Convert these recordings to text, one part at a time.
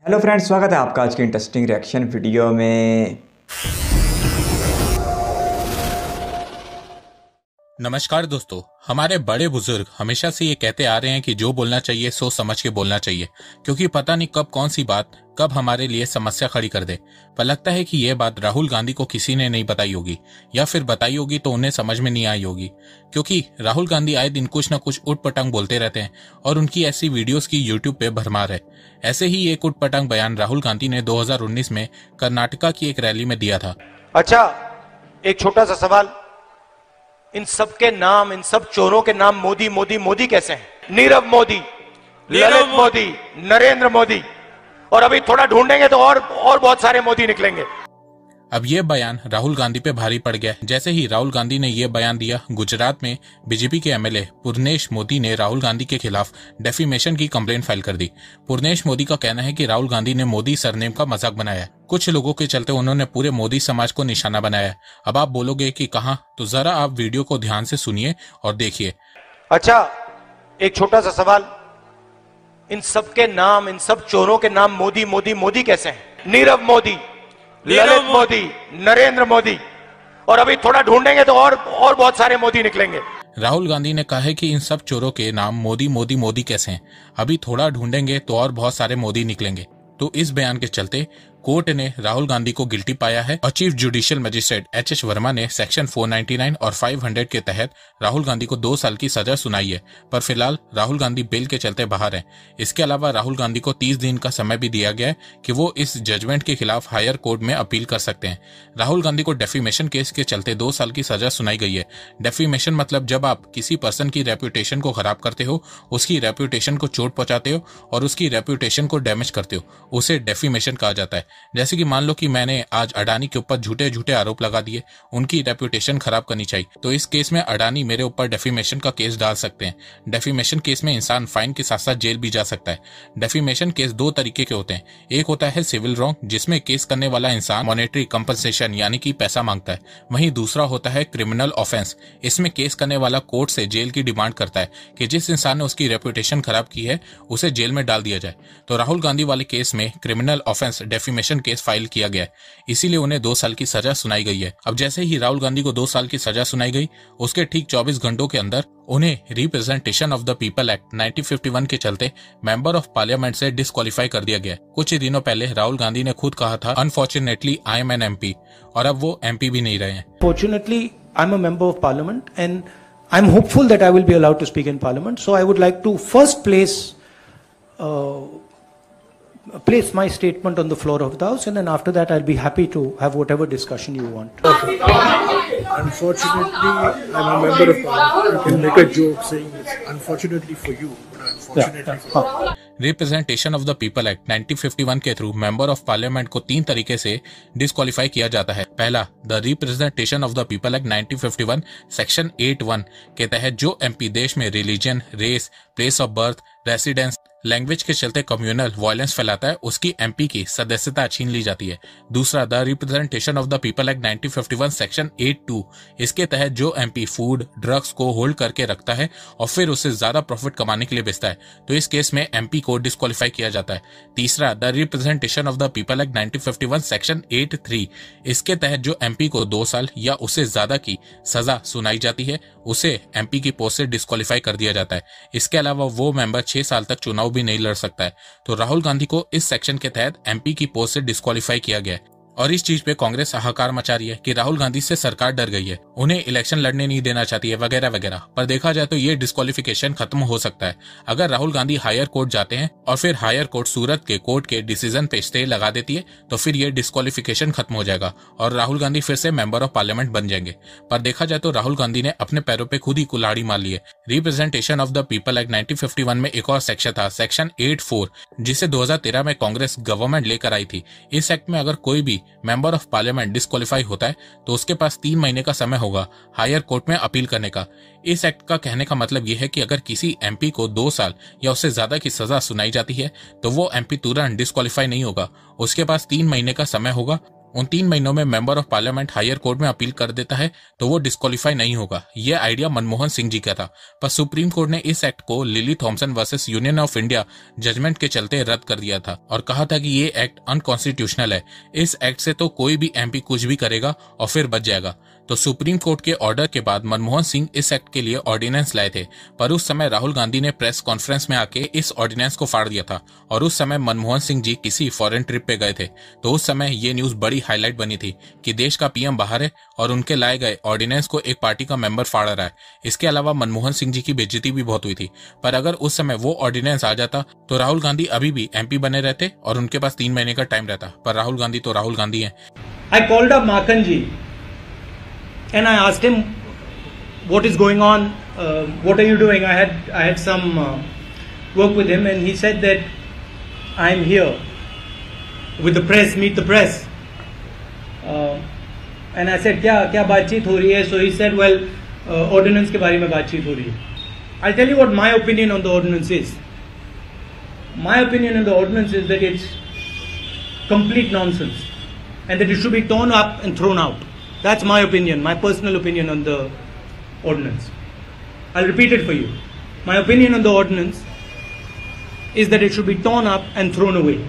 Hello friends, स्वागत है आपका आज की इंटरेस्टिंग रिएक्शन वीडियो में। नमस्कार दोस्तों, हमारे बड़े बुजुर्ग हमेशा से ये कहते आ रहे हैं कि जो बोलना चाहिए सोच समझ के बोलना चाहिए, क्योंकि पता नहीं कब कौन सी बात कब हमारे लिए समस्या खड़ी कर दे। पर लगता है कि ये बात राहुल गांधी को किसी ने नहीं बताई होगी, या फिर बताई होगी तो उन्हें समझ में नहीं आई होगी, क्योंकि राहुल गांधी आए दिन कुछ न कुछ उटपटांग बोलते रहते हैं और उनकी ऐसी वीडियोस की यूट्यूब पे भरमार है। ऐसे ही एक उटपटांग बयान राहुल गांधी ने 2019 में कर्नाटका की एक रैली में दिया था। अच्छा, एक छोटा सा सवाल, इन सब के नाम, इन सब चोरों के नाम मोदी मोदी मोदी कैसे हैं? नीरव मोदी, ललित मोदी, नरेंद्र मोदी, और अभी थोड़ा ढूंढेंगे तो और बहुत सारे मोदी निकलेंगे। अब ये बयान राहुल गांधी पे भारी पड़ गया। जैसे ही राहुल गांधी ने ये बयान दिया, गुजरात में बीजेपी के एमएलए पूर्णेश मोदी ने राहुल गांधी के खिलाफ डेफेमेशन की कंप्लेंट फाइल कर दी। पूर्णेश मोदी का कहना है कि राहुल गांधी ने मोदी सरनेम का मजाक बनाया। कुछ लोगों के चलते उन्होंने पूरे मोदी समाज को निशाना बनाया। अब आप बोलोगे कि कहां, तो जरा आप वीडियो को ध्यान से सुनिए और देखिए। अच्छा, एक छोटा सा सवाल, इन सब के नाम, इन सब चोरों के नाम मोदी मोदी मोदी कैसे हैं? नीरव मोदी, ललित मोदी, नरेंद्र मोदी, और अभी थोड़ा ढूंढेंगे तो और बहुत सारे मोदी निकलेंगे। राहुल गांधी ने कहा है कि इन सब चोरों के नाम मोदी मोदी मोदी कैसे हैं, अभी थोड़ा ढूंढेंगे तो और बहुत सारे मोदी निकलेंगे। तो इस बयान के चलते कोर्ट ने राहुल गांधी को गिल्टी पाया है और chief judicial magistrate H Verma ने सेक्शन 499 और 500 के तहत राहुल गांधी को 2 साल की सजा सुनाई है। पर फिलहाल राहुल गांधी बेल के चलते बाहर हैं। इसके अलावा राहुल गांधी को 30 दिन का समय भी दिया गया है कि वो इस जजमेंट के खिलाफ हायर कोर्ट में अपील कर सकते हैं। राहुल गांधी को डेफेमेशन केस के चलते 2 साल की सजा सुनाई गई है। डेफेमेशन मतलब जब आप किसी पर्सन की रेपुटेशन को खराब करते हो, उसकी रेपुटेशन को चोट पहुंचाते हो और उसकी रेपुटेशन को डैमेज करते हो, उसे डेफेमेशन कहा जाता है। जैसे कि मान लो कि मैंने आज अडानी के ऊपर झूठे झूठे आरोप लगा दिए, उनकी रेपुटेशन खराब करनी चाहिए, तो इस केस में अडानी मेरे ऊपर डेफेमेशन का केस डाल सकते हैं। डेफेमेशन केस में इंसान फाइन के साथ साथ जेल भी जा सकता है। डेफेमेशन केस 2 तरीके के होते हैं। एक होता है सिविल रॉन्ग, जिसमें केस करने वाला इंसान मॉनेटरी कंपनसेशन यानी कि पैसा मांगता है। वहीं दूसरा होता है क्रिमिनल ऑफेंस। इसमें केस करने वाला कोर्ट से जेल की डिमांड करता है कि जिस इंसान ने उसकी रेपुटेशन खराब की है उसे जेल में डाल दिया जाए। तो राहुल गांधी वाले केस में criminal offence defamation case file किया गया है, इसीलिए उन्हें 2 साल की सजा सुनाई गई है। अब जैसे ही राहुल गांधी को 2 साल की सजा सुनाई गई, उसके ठीक 24 घंटों के अंदर उन्हें representation of the people act 1951 के चलते मेंबर ऑफ पार्लियामेंट से डिस्क्वालीफाई कर दिया गया। कुछ ही दिनों पहले राहुल गांधी ने खुद कहा था, unfortunately I am an MP, और अब वो एमपी भी नहीं रहे हैं। Fortunately, I'm a member of parliament and I'm hopeful that I will be allowed to speak in parliament. So I would like to first place my statement on the floor of the house, and then after that I'll be happy to have whatever discussion you want. Unfortunately, I'm a member of parliament. You can make a joke saying this. Unfortunately for you, but unfortunately for me. Representation of the people act 1951 के through member of parliament को 3 तरीके से disqualify किया जाता है। पहला, the representation of the people act 1951 section 8(1) के तहत जो एमपी देश में religion, race, place of birth, residence, language के चलते कम्युनल वायलेंस फैलाता है, उसकी एमपी की सदस्यता छीन ली जाती है। दूसरा, the representation of the people act 1951 section 8(2), इसके तहत जो एमपी फूड, ड्रग्स को होल्ड करके रखता है और फिर उससे ज्यादा प्रॉफिट कमाने के लिए बेचता है, तो इस केस में एमपी को डिस्क्वालीफाई किया जाता है। तीसरा, the representation of the people act 1951 section 8(3), इसके तहत जो एमपी को 2 साल या उससे ज्यादा की सजा सुनाई जाती है, उसे एमपी की पोस्ट से डिस्क्वालीफाई कर दिया जाता है। इसके अलावा वो मेंबर 6 साल तक चुनाव भी नहीं लड़ सकता है। तो राहुल गांधी को इस सेक्शन के तहत एमपी की पोस्ट से डिस्क्वालीफाई किया गया है। और इस चीज पे कांग्रेस हाहाकार मचा रही है कि राहुल गांधी से सरकार डर गई है, उन्हें इलेक्शन लड़ने नहीं देना चाहती है, वगैरह वगैरह। पर देखा जाए तो ये डिस्क्वालिफिकेशन खत्म हो सकता है अगर राहुल गांधी हायर कोर्ट जाते हैं और फिर हायर कोर्ट सूरत के कोर्ट के डिसीजन पे स्टे लगा देती है, तो फिर ये डिस्क्वालिफिकेशन खत्म हो जाएगा और राहुल गांधी फिर से मेंबर ऑफ पार्लियामेंट बन जाएंगे। पर देखा जाए तो राहुल गांधी ने अपने पैरों पे खुद ही कुल्हाड़ी मार ली है। Representation of the people act 1951 में एक और सेक्शन था, सेक्शन 8(4), जिसे 2013 में कांग्रेस गवर्नमेंट लेकर आई थी। इस एक्ट में अगर कोई भी मेंबर ऑफ पार्लियामेंट डिस्क्वालीफाई होता है तो उसके पास 3 महीने का समय होगा हायर कोर्ट में अपील करने का। इस एक्ट का कहने का मतलब यह है कि अगर किसी एमपी को 2 साल या उससे ज्यादा की सजा सुनाई जाती है तो वो एमपी तुरंत डिस्क्वालीफाई नहीं होगा, उसके पास 3 महीने का समय होगा उन 3 महीनों में member of parliament higher court में अपील कर देता है तो वो डिस्क्वालीफाई नहीं होगा। ये आइडिया मनमोहन सिंह जी का था, पर सुप्रीम कोर्ट ने इस एक्ट को Lily Thomson versus Union of India judgement के चलते रद्द कर दिया था और कहा था कि ये एक्ट अनकॉन्स्टिट्यूशनल है। इस एक्ट से तो कोई भी एमपी कुछ भी करेगा और फिर बच जाएगा। तो सुप्रीम कोर्ट के ऑर्डर के बाद मनमोहन सिंह इस एक्ट के लिए ऑर्डिनेंस लाए थे, पर उस समय राहुल गांधी ने प्रेस कॉन्फ्रेंस में आके इस ऑर्डिनेंस को फाड़ दिया था और उस समय मनमोहन सिंह जी किसी फॉरेन ट्रिप पे गए थे। तो उस समय ये न्यूज बड़ी हाईलाइट बनी थी कि देश का पीएम बाहर है और उनके लाए गए ऑर्डिनेंस को एक पार्टी का मेंबर फाड़ रहा है। इसके अलावा मनमोहन सिंह जी की बेइज्जती भी बहुत हुई थी, पर अगर उस समय वो ऑर्डिनेंस आ जाता तो राहुल गांधी अभी भी एमपी बने रहते और उनके पास 3 महीने का टाइम रहता। पर राहुल गांधी तो राहुल गांधी है। I called up Makhan ji and I asked him what is going on, what are you doing? I had some work with him and he said that I am here with the press, meet the press. And I said क्या बातचीत हो रही है? So he said, well, ordinance के बारे में बातचीत हो रही है. I'll tell you what my opinion on the ordinance is. My opinion on the ordinance is that it's complete nonsense and that it should be torn up and thrown out. That's my opinion, my personal opinion on the ordinance. I'll repeat it for you. My opinion on the ordinance is that it should be torn up and thrown away.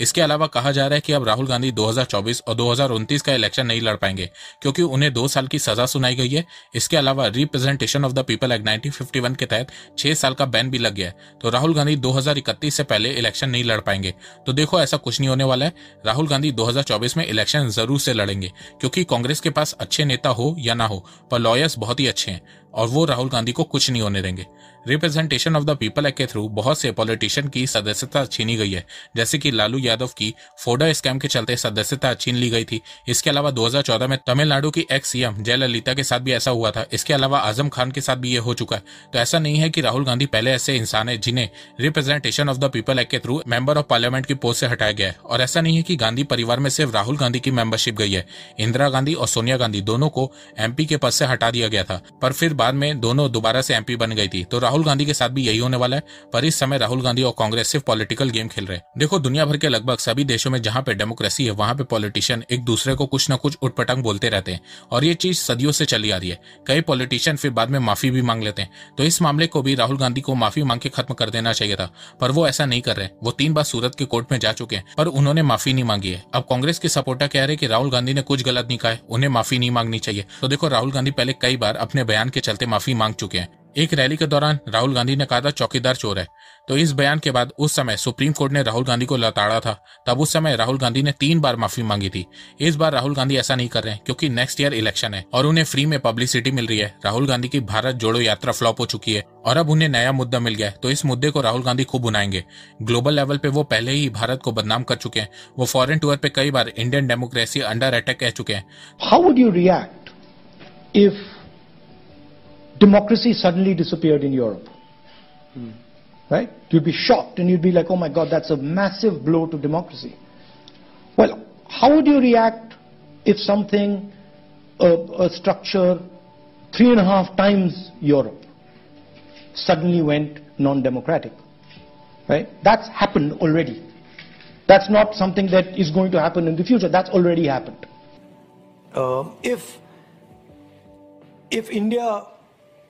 इसके अलावा कहा जा रहा है कि अब राहुल गांधी 2024 और 2029 का इलेक्शन नहीं लड़ पाएंगे क्योंकि उन्हें 2 साल की सजा सुनाई गई है। इसके अलावा representation of the people act 1951 के तहत 6 साल का बैन भी लग गया है। तो राहुल गांधी 2031 से पहले इलेक्शन नहीं लड़ पाएंगे। तो देखो, ऐसा कुछ नहीं होने वाला है। राहुल गांधी 2024 में इलेक्शन जरूर से लड़ेंगे क्योंकि कांग्रेस के पास अच्छे नेता हो या ना हो, पर लॉयर्स बहुत ही अच्छे हैं और वो राहुल गांधी को कुछ नहीं होने देंगे। Representation of the people act के थ्रू बहुत से पॉलिटिशियन की सदस्यता छीनी गई है, जैसे कि लालू यादव की फोडा स्कैम के चलते सदस्यता छीन ली गई थी। इसके अलावा 2014 में तमिलनाडु की एक्स सीएम जयललिता के साथ भी ऐसा हुआ था। इसके अलावा आजम खान के साथ भी ये हो चुका है। तो ऐसा नहीं है कि राहुल गांधी पहले ऐसे इंसान है जिन्हें representation of the people act के थ्रू मेंबर ऑफ पार्लियामेंट की पोस्ट से हटाया गया है। और ऐसा नहीं है कि गांधी परिवार में सिर्फ राहुल गांधी की मेंबरशिप गई है। इंदिरा गांधी और सोनिया गांधी दोनों को एमपी के पद से हटा दिया गया था, पर फिर बाद में दोनों दोबारा से एमपी बन गई थी। तो राहुल गांधी के साथ भी यही होने वाला है। पर इस समय राहुल गांधी और कांग्रेस सिर्फ पॉलिटिकल गेम खेल रहे हैं। देखो, दुनिया भर के लगभग सभी देशों में जहां पे डेमोक्रेसी है वहां पे पॉलिटिशियन एक दूसरे को कुछ न कुछ उटपटांग बोलते रहते हैं और ये चीज सदियों से चली आ रही है। कई पॉलिटिशियन फिर बाद में माफी भी मांग लेते हैं। तो इस मामले को भी राहुल गांधी को माफी मांग के खत्म कर देना चाहिए था, पर वो ऐसा नहीं कर रहे। वो 3 बार सूरत के कोर्ट में जा चुके हैं पर उन्होंने माफी नहीं मांगी है। अब कांग्रेस के सपोर्टर कह रहे कि राहुल गांधी ने कुछ गलत नहीं कहा है, उन्हें माफी नहीं मांगनी चाहिए। तो देखो, राहुल गांधी पहले कई बार अपने बयान के चलते माफी मांग चुके हैं। एक रैली के दौरान राहुल गांधी ने कहा था चौकीदार चोर है। तो इस बयान के बाद उस समय सुप्रीम कोर्ट ने राहुल गांधी को लताड़ा था। तब उस समय राहुल गांधी ने 3 बार माफी मांगी थी। इस बार राहुल गांधी ऐसा नहीं कर रहे हैं क्योंकि नेक्स्ट ईयर इलेक्शन है और उन्हें फ्री में पब्लिसिटी मिल रही है। राहुल गांधी की भारत जोड़ो यात्रा फ्लॉप हो चुकी है और अब उन्हें नया मुद्दा मिल गया है। तो इस मुद्दे को राहुल गांधी खूब बुनाएंगे। ग्लोबल लेवल पे वो पहले ही भारत को बदनाम कर चुके हैं। वो फॉरेन टूर पे कई बार इंडियन डेमोक्रेसी अंडर अटैक कह चुके हैं। How would you react if democracy suddenly disappeared in Europe? Right? You'd be shocked and you'd be like, oh my God, that's a massive blow to democracy. Well, how would you react if something, a structure 3.5 times Europe suddenly went non-democratic? Right? That's happened already. That's not something that is going to happen in the future. That's already happened.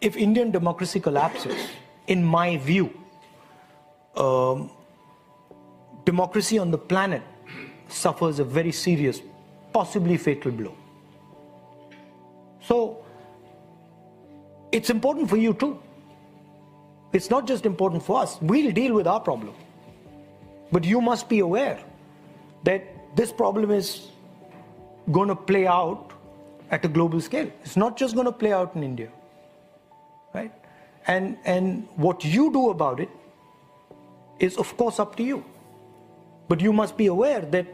If Indian democracy collapses, in my view, democracy on the planet suffers a very serious, possibly fatal blow. So, it's important for you too. It's not just important for us. We'll deal with our problem. But you must be aware that this problem is going to play out at a global scale. It's not just going to play out in India. Right? And what you do about it is of course up to you. But you must be aware that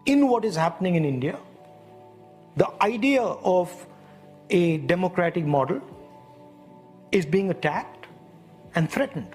in what is happening in India, the idea of a democratic model is being attacked and threatened.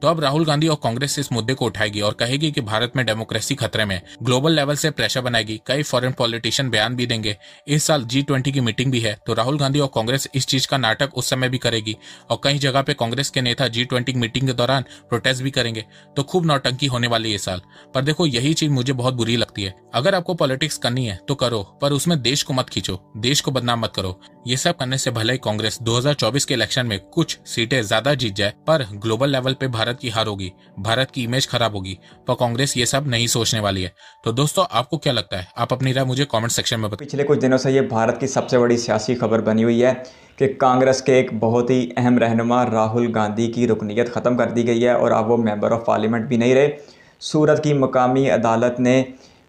तो अब राहुल गांधी और कांग्रेस इस मुद्दे को उठाएगी और कहेगी कि भारत में डेमोक्रेसी खतरे में, ग्लोबल लेवल से प्रेशर बनाएगी। कई फॉरेन पॉलिटिशियन बयान भी देंगे। इस साल G20 की मीटिंग भी है, तो राहुल गांधी और कांग्रेस इस चीज का नाटक उस समय भी करेगी और कई जगह पे कांग्रेस के नेता G20 मीटिंग के दौरान प्रोटेस्ट भी करेंगे। तो खूब नौटंकी होने वाली है इस साल। पर देखो, यही चीज मुझे बहुत बुरी लगती है। अगर आपको पॉलिटिक्स करनी है तो करो, पर उसमें देश को मत खींचो, देश को बदनाम मत करो। ये सब करने से भले ही कांग्रेस 2024 के इलेक्शन में कुछ सीटें ज्यादा जीत जाए, पर ग्लोबल लेवल पे भारत की हार होगी, भारत की इमेज खराब होगी। पर कांग्रेस ये सब नहीं सोचने वाली है। तो दोस्तों, आपको क्या लगता है? आप अपनी राय मुझे कमेंट सेक्शन में बताइए। पिछले कुछ दिनों से ये भारत की सबसे बड़ी सियासी खबर बनी हुई है कि कांग्रेस के एक बहुत ही अहम रहनुमा राहुल गांधी की रुकनीयत ख़त्म कर दी गई है और अब वो मेंबर ऑफ पार्लियामेंट भी नहीं रहे। सूरत की मकामी अदालत ने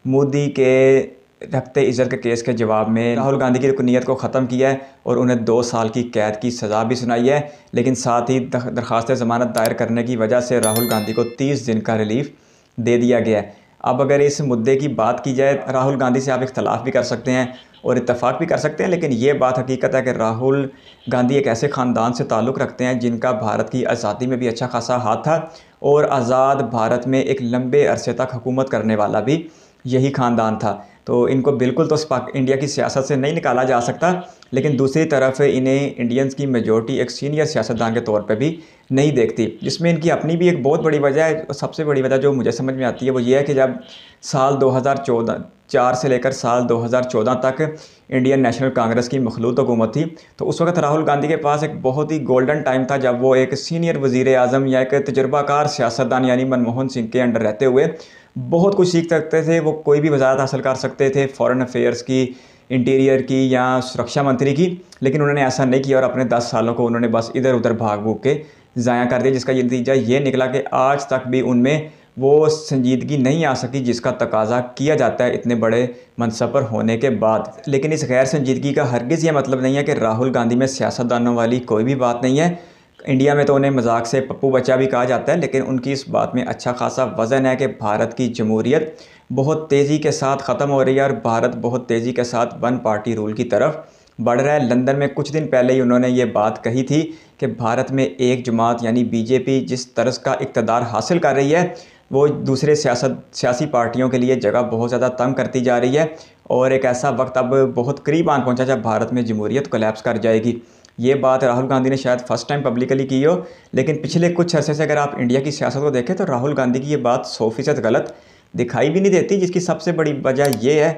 मोदी के रखते इज़्ज़त के केस के जवाब में राहुल गांधी की रुकनीयत को ख़त्म किया है और उन्हें 2 साल की कैद की सज़ा भी सुनाई है। लेकिन साथ ही दरख्वास्त ज़मानत दायर करने की वजह से राहुल गांधी को 30 दिन का रिलीफ दे दिया गया है। अब अगर इस मुद्दे की बात की जाए, राहुल गांधी से आप इख्तलाफ भी कर सकते हैं और इत्तफाक भी कर सकते हैं, लेकिन ये बात हकीकत है कि राहुल गांधी एक ऐसे ख़ानदान से ताल्लुक़ रखते हैं जिनका भारत की आज़ादी में भी अच्छा खासा हाथ था और आज़ाद भारत में एक लंबे अरसे तक हुकूमत करने वाला भी यही ख़ानदान था। तो इनको बिल्कुल तो इंडिया की सियासत से नहीं निकाला जा सकता, लेकिन दूसरी तरफ इन्हें इंडियंस की मेजॉरिटी एक सीनियर सियासतदान के तौर पे भी नहीं देखती, जिसमें इनकी अपनी भी एक बहुत बड़ी वजह है। सबसे बड़ी वजह जो मुझे समझ में आती है वो ये है कि जब साल 2014 से लेकर साल 2014 तक इंडियन नेशनल कांग्रेस की मखलूत हुकूमत थी, तो उस वक्त राहुल गांधी के पास एक बहुत ही गोल्डन टाइम था जब वो एक सीनियर वज़ीर आज़म या एक तजुर्बाकार सियासतदान यानी मनमोहन सिंह के अंडर रहते हुए बहुत कुछ सीख सकते थे। वो कोई भी वजारत हासिल कर सकते थे, फॉरेन अफेयर्स की, इंटीरियर की या सुरक्षा मंत्री की, लेकिन उन्होंने ऐसा नहीं किया और अपने 10 सालों को उन्होंने बस इधर उधर भाग भूग के ज़ाया कर दिया, जिसका ये नतीजा ये निकला कि आज तक भी उनमें वो संजीदगी नहीं आ सकी जिसका तकाजा किया जाता है इतने बड़े मनसब पर होने के बाद। लेकिन इस गैर संजीदगी का हरगिज़ ये मतलब नहीं है कि राहुल गांधी में सियासतदानों वाली कोई भी बात नहीं है। इंडिया में तो उन्हें मजाक से पप्पू बच्चा भी कहा जाता है, लेकिन उनकी इस बात में अच्छा खासा वज़न है कि भारत की जमहूरियत बहुत तेज़ी के साथ ख़त्म हो रही है और भारत बहुत तेज़ी के साथ वन पार्टी रूल की तरफ बढ़ रहा है। लंदन में कुछ दिन पहले ही उन्होंने ये बात कही थी कि भारत में एक जमात यानी बीजेपी जिस तरह का इक़्तिदार हासिल कर रही है वो दूसरे सियासी पार्टियों के लिए जगह बहुत ज़्यादा तंग करती जा रही है और एक ऐसा वक्त अब बहुत करीब आन पहुँचा जब भारत में जमहूरियत कोलैप्स कर जाएगी। ये बात राहुल गांधी ने शायद फर्स्ट टाइम पब्लिकली की हो, लेकिन पिछले कुछ अरसे से अगर आप इंडिया की सियासत को देखें तो राहुल गांधी की ये बात 100% गलत दिखाई भी नहीं देती, जिसकी सबसे बड़ी वजह ये है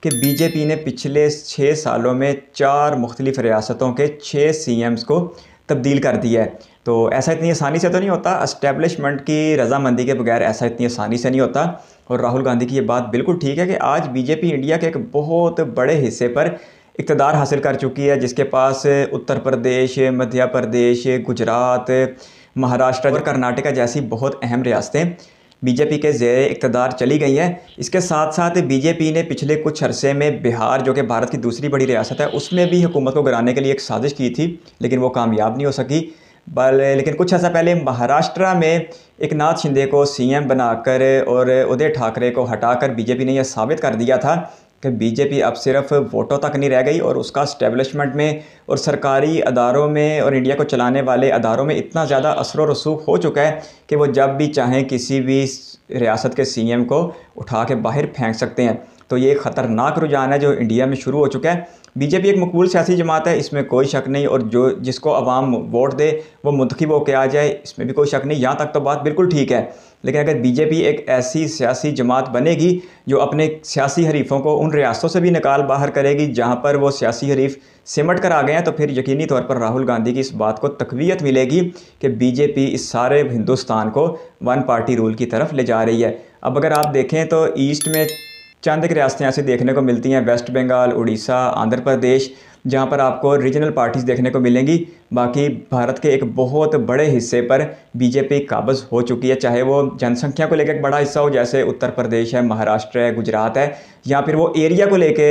कि बीजेपी ने पिछले 6 सालों में 4 मुख्तलिफ रियासतों के 6 CMs को तब्दील कर दिया है। तो ऐसा इतनी आसानी से तो नहीं होता, एस्टेब्लिशमेंट की रजामंदी के बगैर ऐसा इतनी आसानी से नहीं होता। और राहुल गांधी की ये बात बिल्कुल ठीक है कि आज बीजेपी इंडिया के एक बहुत बड़े हिस्से पर इक़्तिदार हासिल कर चुकी है, जिसके पास उत्तर प्रदेश, मध्य प्रदेश, गुजरात, महाराष्ट्र और कर्नाटक जैसी बहुत अहम रियासतें बीजेपी के ज़ेरे इक़्तिदार चली गई हैं। इसके साथ साथ बीजेपी ने पिछले कुछ अरसे में बिहार, जो कि भारत की दूसरी बड़ी रियासत है, उसमें भी हुकूमत को गिराने के लिए एक साजिश की थी, लेकिन वो कामयाब नहीं हो सकी। लेकिन कुछ अर्सा पहले महाराष्ट्र में एकनाथ शिंदे को CM बनाकर और उदय ठाकरे को हटाकर बीजेपी ने यह साबित कर दिया था कि बीजेपी अब सिर्फ वोटों तक नहीं रह गई और उसका एस्टेब्लिशमेंट में और सरकारी अदारों में और इंडिया को चलाने वाले अदारों में इतना ज़्यादा असर व रसूख हो चुका है कि वो जब भी चाहें किसी भी रियासत के CM को उठा के बाहर फेंक सकते हैं। तो ये ख़तरनाक रुझान है जो इंडिया में शुरू हो चुका है। बीजेपी एक मकबूल सियासी जमात है, इसमें कोई शक नहीं, और जो जिसको अवाम वोट दे वो मुंतखब होकर आ जाए, इसमें भी कोई शक नहीं। यहाँ तक तो बात बिल्कुल ठीक है। लेकिन अगर बीजेपी एक ऐसी सियासी जमात बनेगी जो अपने सियासी हरीफों को उन रियासतों से भी निकाल बाहर करेगी जहाँ पर वो सियासी हरीफ सिमट कर आ गए हैं, तो फिर यकीनी तौर पर राहुल गांधी की इस बात को तक़वियत मिलेगी कि बीजेपी इस सारे हिंदुस्तान को वन पार्टी रूल की तरफ ले जा रही है। अब अगर आप देखें तो ईस्ट में चंद एक रियासतें ऐसी देखने को मिलती हैं, वेस्ट बंगाल, उड़ीसा, आंध्र प्रदेश, जहाँ पर आपको रीजनल पार्टीज़ देखने को मिलेंगी। बाकी भारत के एक बहुत बड़े हिस्से पर बीजेपी काबज़ हो चुकी है, चाहे वो जनसंख्या को लेकर एक बड़ा हिस्सा हो जैसे उत्तर प्रदेश है, महाराष्ट्र है, गुजरात है, या फिर वो एरिया को लेके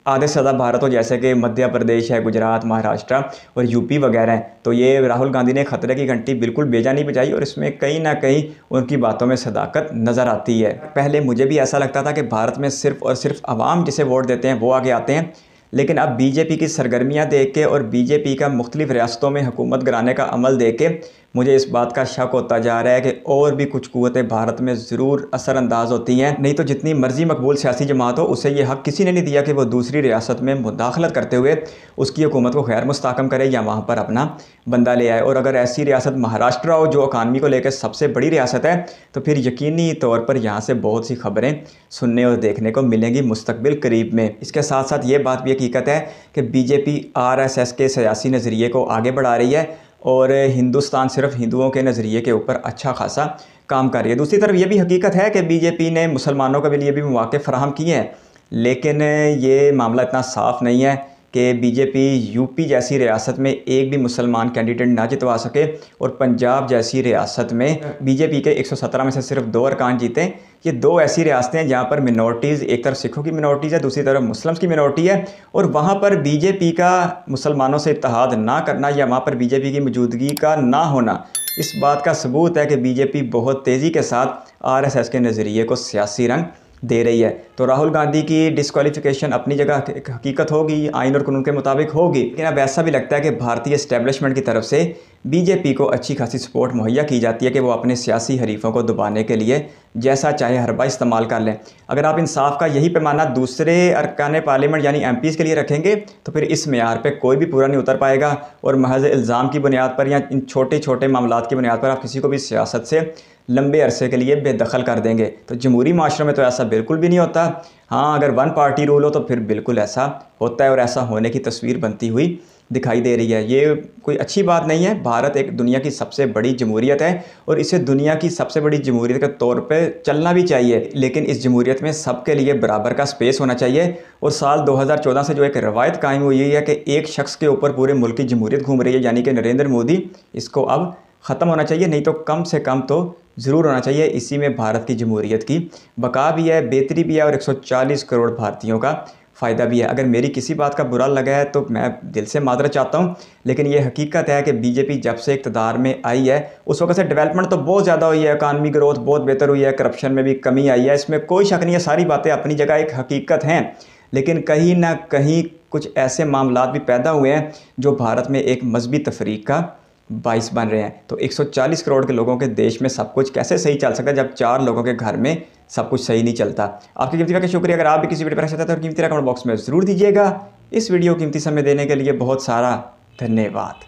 आधे से ज़्यादा भारत हो जैसे कि मध्य प्रदेश है, गुजरात, महाराष्ट्र और यूपी वगैरह हैं। तो ये राहुल गांधी ने खतरे की घंटी बिल्कुल बेजा नहीं बजाई और इसमें कहीं ना कहीं उनकी बातों में सदाकत नज़र आती है। पहले मुझे भी ऐसा लगता था कि भारत में सिर्फ़ और सिर्फ आवाम जिसे वोट देते हैं वो आगे आते हैं, लेकिन अब बीजेपी की सरगर्मियां देख के और बीजेपी का मुख्तलिफ रियासतों में हुकूमत गिराने का अमल देख के मुझे इस बात का शक होता जा रहा है कि और भी कुछ कुव्वतें भारत में ज़रूर असरअंदाज होती हैं। नहीं तो जितनी मर्जी मकबूल सियासी जमात हो, उसे ये हक़ किसी ने नहीं दिया कि वो दूसरी रियासत में मुदाखलत करते हुए उसकी हुकूमत को खैर मुस्तहकम करे या वहाँ पर अपना बंदा ले आए। और अगर ऐसी रियासत महाराष्ट्र हो जो इकानमी को लेकर सबसे बड़ी रियासत है, तो फिर यकीनी तौर पर यहाँ से बहुत सी खबरें सुनने और देखने को मिलेंगी मुस्तकबिल करीब में। इसके साथ साथ ये बात भी हकीकत है कि बीजेपी RSS के सियासी नज़रिए को आगे बढ़ा रही है और हिंदुस्तान सिर्फ हिंदुओं के नज़रिए के ऊपर अच्छा खासा काम कर रही है। दूसरी तरफ ये भी हकीकत है कि बीजेपी ने मुसलमानों के लिए भी मौके फराहम किए हैं, लेकिन ये मामला इतना साफ़ नहीं है कि बीजेपी यूपी जैसी रियासत में एक भी मुसलमान कैंडिडेट ना जितवा सके और पंजाब जैसी रियासत में बीजेपी के 117 में से सिर्फ 2 अरकान जीते। ये 2 ऐसी रियासतें हैं जहाँ पर मिनॉरिटीज़, एक तरफ सिखों की मिनॉरिटीज़ है, दूसरी तरफ मुस्लिम्स की मिनॉरिटी है, और वहाँ पर बीजेपी का मुसलमानों से इत्तेहाद ना करना या वहाँ पर बीजेपी की मौजूदगी का ना होना इस बात का सबूत है कि बीजेपी बहुत तेज़ी के साथ RSS के नज़रिए को सियासी रंग दे रही है। तो राहुल गांधी की डिस्क्वालिफिकेशन अपनी जगह हकीकत होगी, आइन और कानून के मुताबिक होगी, लेकिन अब ऐसा भी लगता है कि भारतीय एस्टेब्लिशमेंट की तरफ से बीजेपी को अच्छी खासी सपोर्ट मुहैया की जाती है कि वो अपने सियासी हरीफों को दबाने के लिए जैसा चाहे हरबा इस्तेमाल कर लें। अगर आप इंसाफ का यही पैमाना दूसरे अरकान पार्लियामेंट यानी MPs के लिए रखेंगे तो फिर इस मेयार पे कोई भी पूरा नहीं उतर पाएगा और महज इल्ज़ाम की बुनियाद पर या इन छोटे छोटे मामलात की बुनियाद पर आप किसी को भी सियासत से लंबे अरसे के लिए बेदखल कर देंगे। तो जमहूरी माशरों में तो ऐसा बिल्कुल भी नहीं होता। हाँ, अगर 1 पार्टी रूल हो तो फिर बिल्कुल ऐसा होता है और ऐसा होने की तस्वीर बनती हुई दिखाई दे रही है। ये कोई अच्छी बात नहीं है। भारत एक दुनिया की सबसे बड़ी जमहूरियत है और इसे दुनिया की सबसे बड़ी जमहूरियत के तौर पे चलना भी चाहिए, लेकिन इस जमहूरियत में सबके लिए बराबर का स्पेस होना चाहिए। और साल 2014 से जो एक रवायत कायम हुई है कि एक शख्स के ऊपर पूरे मुल्क की जमहूरियत घूम रही है यानी कि नरेंद्र मोदी, इसको अब ख़त्म होना चाहिए, नहीं तो कम से कम तो ज़रूर होना चाहिए। इसी में भारत की जमहूरियत की बका भी है, बेहतरी भी है और 140 करोड़ भारतीयों का फ़ायदा भी है। अगर मेरी किसी बात का बुरा लगा है तो मैं दिल से मादरत चाहता हूँ, लेकिन ये हकीकत है कि बीजेपी जब से इक़्तिदार में आई है उस वक्त से डेवलपमेंट तो बहुत ज़्यादा हुई है, इकानमी ग्रोथ बहुत बेहतर हुई है, करप्शन में भी कमी आई है, इसमें कोई शक नहीं है। सारी बातें अपनी जगह एक हकीकत हैं, लेकिन कहीं ना कहीं कुछ ऐसे मामलात भी पैदा हुए हैं जो भारत में एक मजहबी तफरीक का बाइस बन रहे हैं। तो 140 करोड़ के लोगों के देश में सब कुछ कैसे सही चल सकता है जब 4 लोगों के घर में सब कुछ सही नहीं चलता। आपकी कीमती वक्त का शुक्रिया। अगर आप भी किसी वीडियो पर चाहते हैं तो कीमती कमेंट बॉक्स में ज़रूर दीजिएगा। इस वीडियो कीमती समय देने के लिए बहुत सारा धन्यवाद।